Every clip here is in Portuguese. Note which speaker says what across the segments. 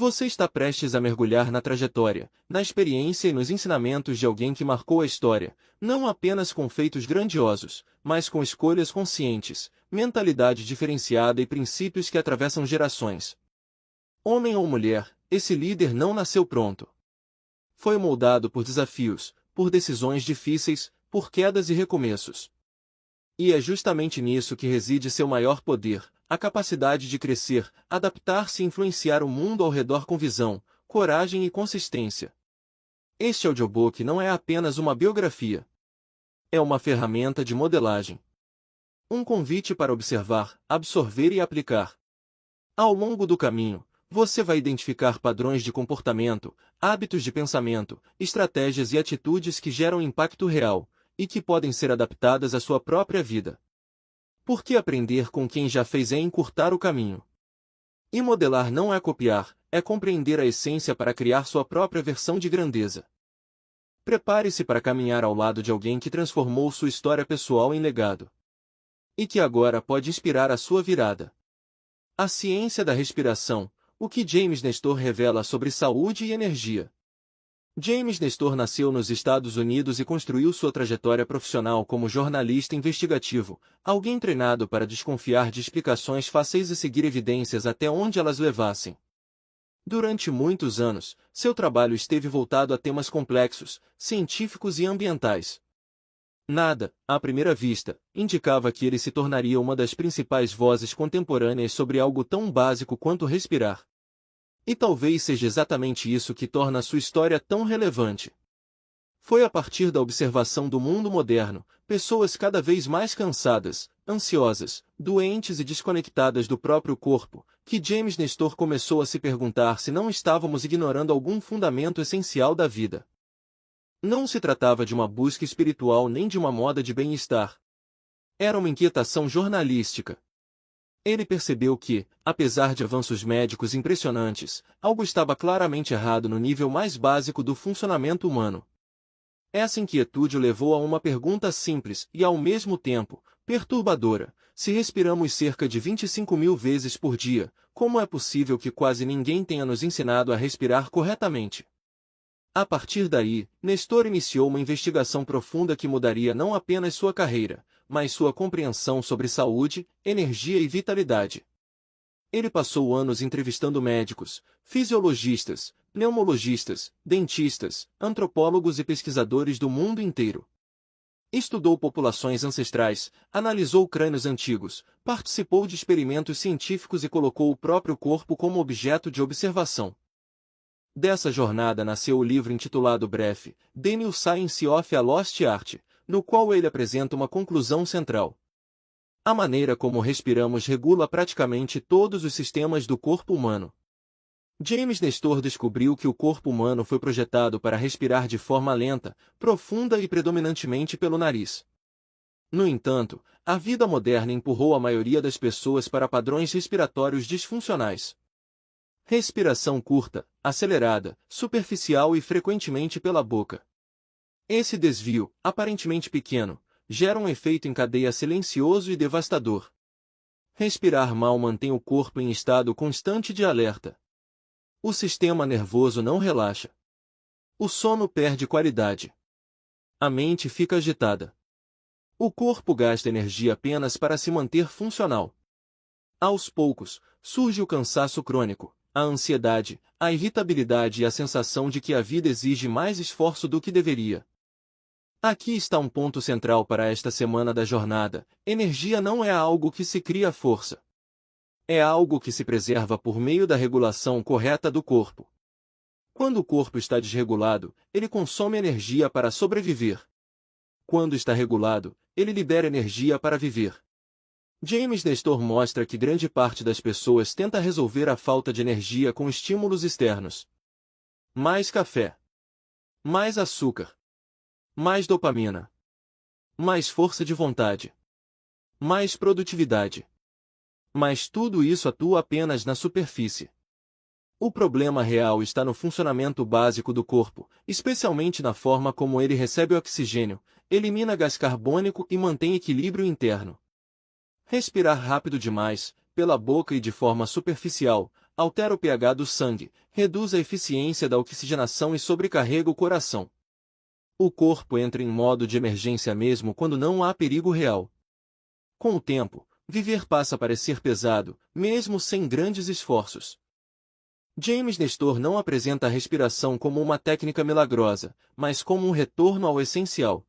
Speaker 1: Você está prestes a mergulhar na trajetória, na experiência e nos ensinamentos de alguém que marcou a história, não apenas com feitos grandiosos, mas com escolhas conscientes, mentalidade diferenciada e princípios que atravessam gerações. Homem ou mulher, esse líder não nasceu pronto. Foi moldado por desafios, por decisões difíceis, por quedas e recomeços. E é justamente nisso que reside seu maior poder, a capacidade de crescer, adaptar-se e influenciar o mundo ao redor com visão, coragem e consistência. Este audiobook não é apenas uma biografia. É uma ferramenta de modelagem. Um convite para observar, absorver e aplicar. Ao longo do caminho, você vai identificar padrões de comportamento, hábitos de pensamento, estratégias e atitudes que geram impacto real, e que podem ser adaptadas à sua própria vida. Porque aprender com quem já fez é encurtar o caminho. E modelar não é copiar, é compreender a essência para criar sua própria versão de grandeza. Prepare-se para caminhar ao lado de alguém que transformou sua história pessoal em legado. E que agora pode inspirar a sua virada. A ciência da respiração, o que James Nestor revela sobre saúde e energia. James Nestor nasceu nos Estados Unidos e construiu sua trajetória profissional como jornalista investigativo, alguém treinado para desconfiar de explicações fáceis e seguir evidências até onde elas levassem. Durante muitos anos, seu trabalho esteve voltado a temas complexos, científicos e ambientais. Nada, à primeira vista, indicava que ele se tornaria uma das principais vozes contemporâneas sobre algo tão básico quanto respirar. E talvez seja exatamente isso que torna sua história tão relevante. Foi a partir da observação do mundo moderno, pessoas cada vez mais cansadas, ansiosas, doentes e desconectadas do próprio corpo, que James Nestor começou a se perguntar se não estávamos ignorando algum fundamento essencial da vida. Não se tratava de uma busca espiritual nem de uma moda de bem-estar. Era uma inquietação jornalística. Ele percebeu que, apesar de avanços médicos impressionantes, algo estava claramente errado no nível mais básico do funcionamento humano. Essa inquietude o levou a uma pergunta simples e, ao mesmo tempo, perturbadora. Se respiramos cerca de 25.000 vezes por dia, como é possível que quase ninguém tenha nos ensinado a respirar corretamente? A partir daí, Nestor iniciou uma investigação profunda que mudaria não apenas sua carreira, mas sua compreensão sobre saúde, energia e vitalidade. Ele passou anos entrevistando médicos, fisiologistas, pneumologistas, dentistas, antropólogos e pesquisadores do mundo inteiro. Estudou populações ancestrais, analisou crânios antigos, participou de experimentos científicos e colocou o próprio corpo como objeto de observação. Dessa jornada nasceu o livro intitulado Brief, The New Science of a Lost Art, no qual ele apresenta uma conclusão central. A maneira como respiramos regula praticamente todos os sistemas do corpo humano. James Nestor descobriu que o corpo humano foi projetado para respirar de forma lenta, profunda e predominantemente pelo nariz. No entanto, a vida moderna empurrou a maioria das pessoas para padrões respiratórios disfuncionais. Respiração curta, acelerada, superficial e frequentemente pela boca. Esse desvio, aparentemente pequeno, gera um efeito em cadeia silencioso e devastador. Respirar mal mantém o corpo em estado constante de alerta. O sistema nervoso não relaxa. O sono perde qualidade. A mente fica agitada. O corpo gasta energia apenas para se manter funcional. Aos poucos, surge o cansaço crônico, a ansiedade, a irritabilidade e a sensação de que a vida exige mais esforço do que deveria. Aqui está um ponto central para esta semana da jornada: energia não é algo que se cria à força. É algo que se preserva por meio da regulação correta do corpo. Quando o corpo está desregulado, ele consome energia para sobreviver. Quando está regulado, ele libera energia para viver. James Nestor mostra que grande parte das pessoas tenta resolver a falta de energia com estímulos externos. Mais café. Mais açúcar. Mais dopamina. Mais força de vontade. Mais produtividade. Mas tudo isso atua apenas na superfície. O problema real está no funcionamento básico do corpo, especialmente na forma como ele recebe oxigênio, elimina gás carbônico e mantém equilíbrio interno. Respirar rápido demais, pela boca e de forma superficial, altera o pH do sangue, reduz a eficiência da oxigenação e sobrecarrega o coração. O corpo entra em modo de emergência mesmo quando não há perigo real. Com o tempo, viver passa a parecer pesado, mesmo sem grandes esforços. James Nestor não apresenta a respiração como uma técnica milagrosa, mas como um retorno ao essencial.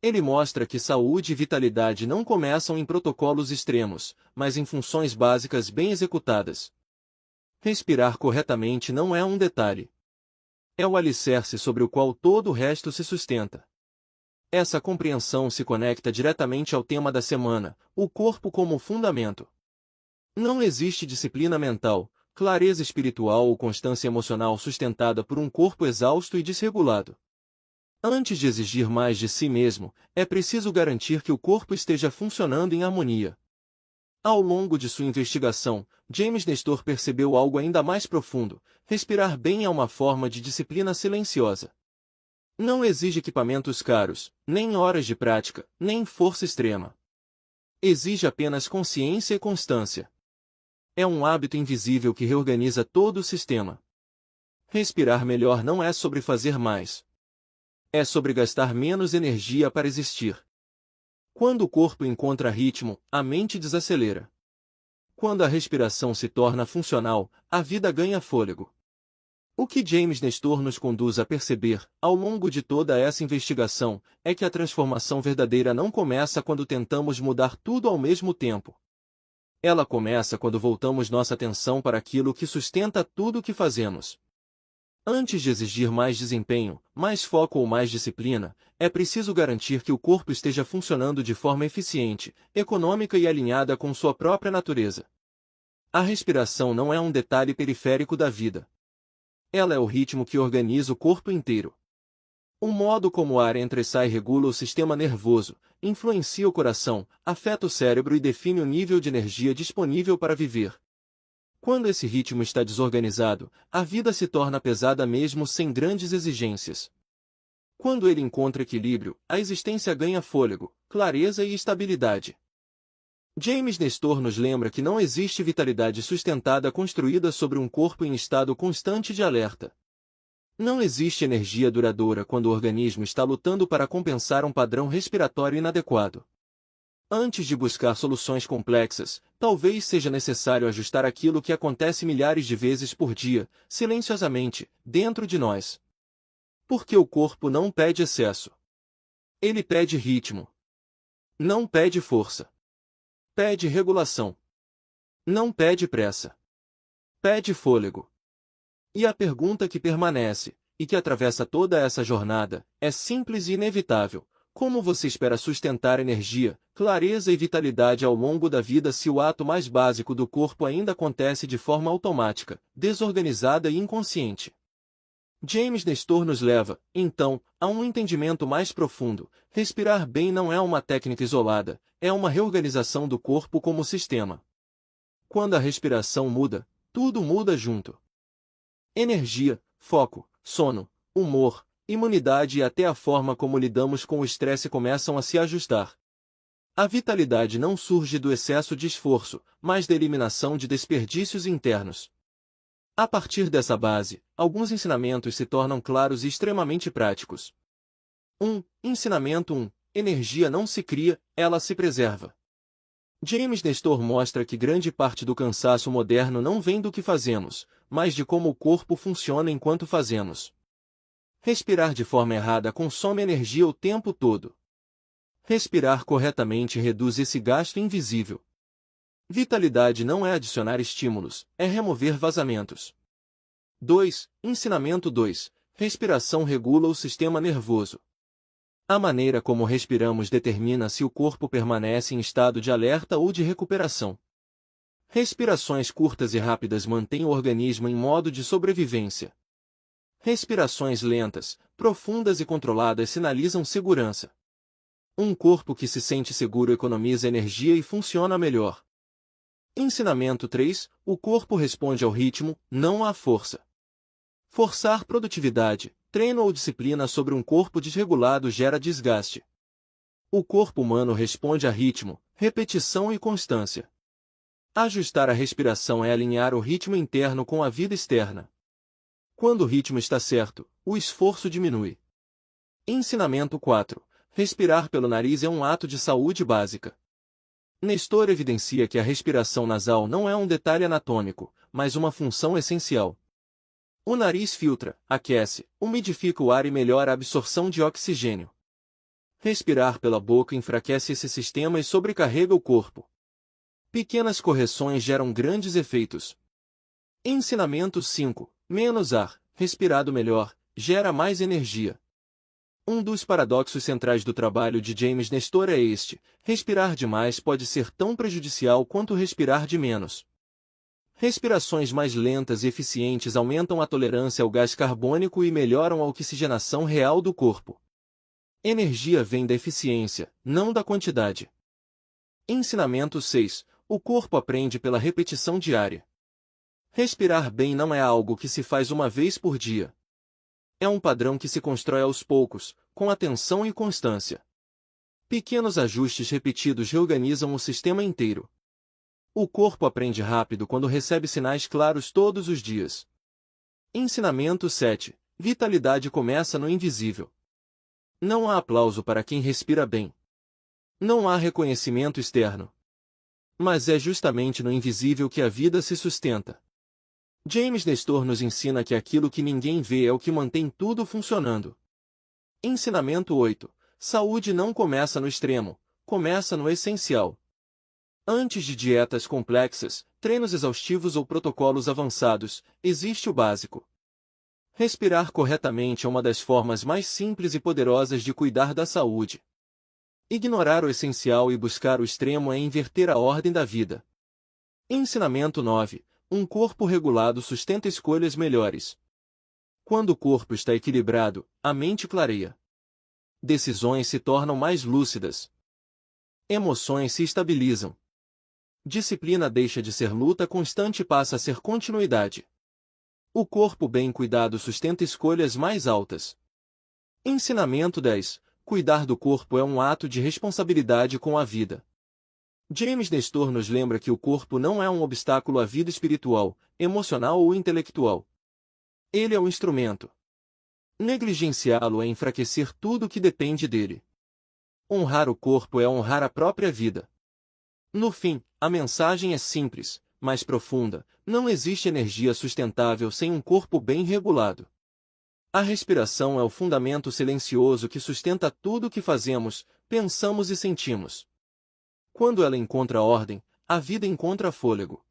Speaker 1: Ele mostra que saúde e vitalidade não começam em protocolos extremos, mas em funções básicas bem executadas. Respirar corretamente não é um detalhe. É o alicerce sobre o qual todo o resto se sustenta. Essa compreensão se conecta diretamente ao tema da semana, o corpo como fundamento. Não existe disciplina mental, clareza espiritual ou constância emocional sustentada por um corpo exausto e desregulado. Antes de exigir mais de si mesmo, é preciso garantir que o corpo esteja funcionando em harmonia. Ao longo de sua investigação, James Nestor percebeu algo ainda mais profundo: respirar bem é uma forma de disciplina silenciosa. Não exige equipamentos caros, nem horas de prática, nem força extrema. Exige apenas consciência e constância. É um hábito invisível que reorganiza todo o sistema. Respirar melhor não é sobre fazer mais. É sobre gastar menos energia para existir. Quando o corpo encontra ritmo, a mente desacelera. Quando a respiração se torna funcional, a vida ganha fôlego. O que James Nestor nos conduz a perceber, ao longo de toda essa investigação, é que a transformação verdadeira não começa quando tentamos mudar tudo ao mesmo tempo. Ela começa quando voltamos nossa atenção para aquilo que sustenta tudo o que fazemos. Antes de exigir mais desempenho, mais foco ou mais disciplina, é preciso garantir que o corpo esteja funcionando de forma eficiente, econômica e alinhada com sua própria natureza. A respiração não é um detalhe periférico da vida. Ela é o ritmo que organiza o corpo inteiro. O modo como o ar entra e sai regula o sistema nervoso, influencia o coração, afeta o cérebro e define o nível de energia disponível para viver. Quando esse ritmo está desorganizado, a vida se torna pesada mesmo sem grandes exigências. Quando ele encontra equilíbrio, a existência ganha fôlego, clareza e estabilidade. James Nestor nos lembra que não existe vitalidade sustentada construída sobre um corpo em estado constante de alerta. Não existe energia duradoura quando o organismo está lutando para compensar um padrão respiratório inadequado. Antes de buscar soluções complexas, talvez seja necessário ajustar aquilo que acontece milhares de vezes por dia, silenciosamente, dentro de nós. Porque o corpo não pede excesso. Ele pede ritmo. Não pede força. Pede regulação. Não pede pressa. Pede fôlego. E a pergunta que permanece, e que atravessa toda essa jornada, é simples e inevitável: como você espera sustentar energia, clareza e vitalidade ao longo da vida se o ato mais básico do corpo ainda acontece de forma automática, desorganizada e inconsciente? James Nestor nos leva, então, a um entendimento mais profundo: respirar bem não é uma técnica isolada, é uma reorganização do corpo como sistema. Quando a respiração muda, tudo muda junto. Energia, foco, sono, humor, imunidade e até a forma como lidamos com o estresse começam a se ajustar. A vitalidade não surge do excesso de esforço, mas da eliminação de desperdícios internos. A partir dessa base, alguns ensinamentos se tornam claros e extremamente práticos. 1. Ensinamento 1. Energia não se cria, ela se preserva. James Nestor mostra que grande parte do cansaço moderno não vem do que fazemos, mas de como o corpo funciona enquanto fazemos. Respirar de forma errada consome energia o tempo todo. Respirar corretamente reduz esse gasto invisível. Vitalidade não é adicionar estímulos, é remover vazamentos. 2. Ensinamento 2. Respiração regula o sistema nervoso. A maneira como respiramos determina se o corpo permanece em estado de alerta ou de recuperação. Respirações curtas e rápidas mantêm o organismo em modo de sobrevivência. Respirações lentas, profundas e controladas sinalizam segurança. Um corpo que se sente seguro economiza energia e funciona melhor. Ensinamento 3. O corpo responde ao ritmo, não à força. Forçar produtividade, treino ou disciplina sobre um corpo desregulado gera desgaste. O corpo humano responde a ritmo, repetição e constância. Ajustar a respiração é alinhar o ritmo interno com a vida externa. Quando o ritmo está certo, o esforço diminui. Ensinamento 4. Respirar pelo nariz é um ato de saúde básica. Nestor evidencia que a respiração nasal não é um detalhe anatômico, mas uma função essencial. O nariz filtra, aquece, umidifica o ar e melhora a absorção de oxigênio. Respirar pela boca enfraquece esse sistema e sobrecarrega o corpo. Pequenas correções geram grandes efeitos. Ensinamento 5. Menos ar, respirado melhor, gera mais energia. Um dos paradoxos centrais do trabalho de James Nestor é este: respirar demais pode ser tão prejudicial quanto respirar de menos. Respirações mais lentas e eficientes aumentam a tolerância ao gás carbônico e melhoram a oxigenação real do corpo. Energia vem da eficiência, não da quantidade. Ensinamento 6. O corpo aprende pela repetição diária. Respirar bem não é algo que se faz uma vez por dia. É um padrão que se constrói aos poucos, com atenção e constância. Pequenos ajustes repetidos reorganizam o sistema inteiro. O corpo aprende rápido quando recebe sinais claros todos os dias. Ensinamento 7. Vitalidade começa no invisível. Não há aplauso para quem respira bem. Não há reconhecimento externo. Mas é justamente no invisível que a vida se sustenta. James Nestor nos ensina que aquilo que ninguém vê é o que mantém tudo funcionando. Ensinamento 8. Saúde não começa no extremo, começa no essencial. Antes de dietas complexas, treinos exaustivos ou protocolos avançados, existe o básico. Respirar corretamente é uma das formas mais simples e poderosas de cuidar da saúde. Ignorar o essencial e buscar o extremo é inverter a ordem da vida. Ensinamento 9. Um corpo regulado sustenta escolhas melhores. Quando o corpo está equilibrado, a mente clareia. Decisões se tornam mais lúcidas. Emoções se estabilizam. Disciplina deixa de ser luta constante e passa a ser continuidade. O corpo bem cuidado sustenta escolhas mais altas. Ensinamento 10. Cuidar do corpo é um ato de responsabilidade com a vida. James Nestor nos lembra que o corpo não é um obstáculo à vida espiritual, emocional ou intelectual. Ele é um instrumento. Negligenciá-lo é enfraquecer tudo que depende dele. Honrar o corpo é honrar a própria vida. No fim, a mensagem é simples, mas profunda: não existe energia sustentável sem um corpo bem regulado. A respiração é o fundamento silencioso que sustenta tudo o que fazemos, pensamos e sentimos. Quando ela encontra ordem, a vida encontra fôlego.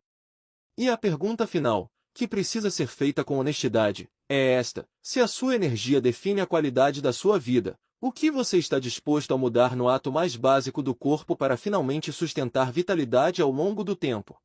Speaker 1: E a pergunta final, que precisa ser feita com honestidade, é esta: se a sua energia define a qualidade da sua vida, o que você está disposto a mudar no ato mais básico do corpo para finalmente sustentar vitalidade ao longo do tempo?